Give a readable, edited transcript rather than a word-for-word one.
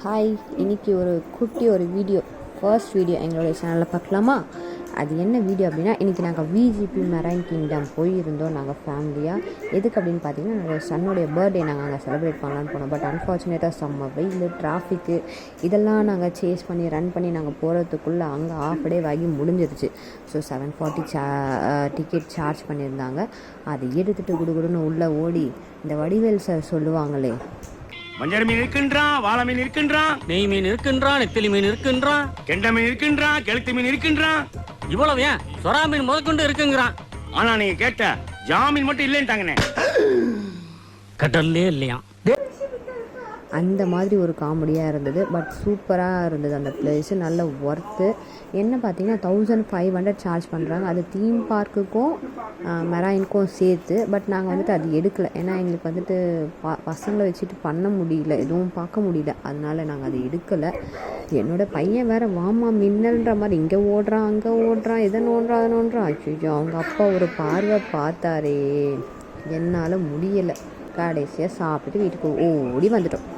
Hi, இன்றைக்கி ஒரு video, first video எங்களுடைய சேனலில் பார்க்கலாமா? அது என்ன வீடியோ அப்படின்னா, இன்றைக்கி நாங்கள் விஜிபி மெரைன் கிங்டம் போயிருந்தோம் நாங்கள் ஃபேமிலியாக. எதுக்கு அப்படின்னு பார்த்தீங்கன்னா, என்னோடய சன்னுடைய பர்த்டே நாங்கள் அங்கே செலிப்ரேட் பண்ணலான்னு போனோம். பட் அன்ஃபார்ச்சுனேட்டாக செம்ம வெயில், டிராஃபிக்கு இதெல்லாம் நாங்கள் சேஸ் பண்ணி ரன் பண்ணி நாங்கள் போகிறதுக்குள்ளே அங்கே ஆஃப் டே ஆகி முடிஞ்சிருச்சு. ஸோ 740 டிக்கெட் சார்ஜ் பண்ணியிருந்தாங்க. அதை எடுத்துகிட்டு குடுகுடுன்னு உள்ளே ஓடி இந்த வடிவேல் சார் சொல்லுவாங்களே, மஞ்சள் மீன் இருக்கின்றான், வாழை மீன் இருக்கின்றான், நெய் மீன் இருக்கின்றான், நெத்திலி மீன் இருக்கின்றான், கெண்டை மீன் இருக்கின்றான், கெளுத்தி மீன் இருக்கின்றான், இவ்வளவு ஏன் சொரா மீன் முதற்கொண்டு இருக்குங்கிறான். ஆனா நீங்க கேட்ட ஜாமீன் மட்டும் இல்லைன்ட்டாங்கண்ணே. கடல்லே இல்லையா? அந்த மாதிரி ஒரு காமெடியாக இருந்தது. பட் சூப்பராக இருந்தது அந்த பிளேஸு, நல்ல ஒர்த்து. என்ன பார்த்தீங்கன்னா 1500 சார்ஜ் பண்ணுறாங்க, அது தீம் பார்க்குக்கும் மெரைனுக்கும் சேர்த்து. பட் நாங்கள் வந்துட்டு அது எடுக்கலை, ஏன்னா எங்களுக்கு வந்துட்டு பசங்களை வச்சுட்டு பண்ண முடியல, எதுவும் பார்க்க முடியல, அதனால நாங்கள் அதை எடுக்கலை. என்னோடய பையன் வேறு வாமா மின்னல்ன்ற மாதிரி இங்கே ஓடுறான் அங்கே ஓடுறான், எதை நோண்டுறான் அதை நோண்டுறான். ஐயோ, அவங்க அப்பா ஒரு பார்வை பார்த்தாரே, என்னால் முடியலை. கடைசியாக சாப்பிட்டு வீட்டுக்கு ஓடி வந்துட்டோம்.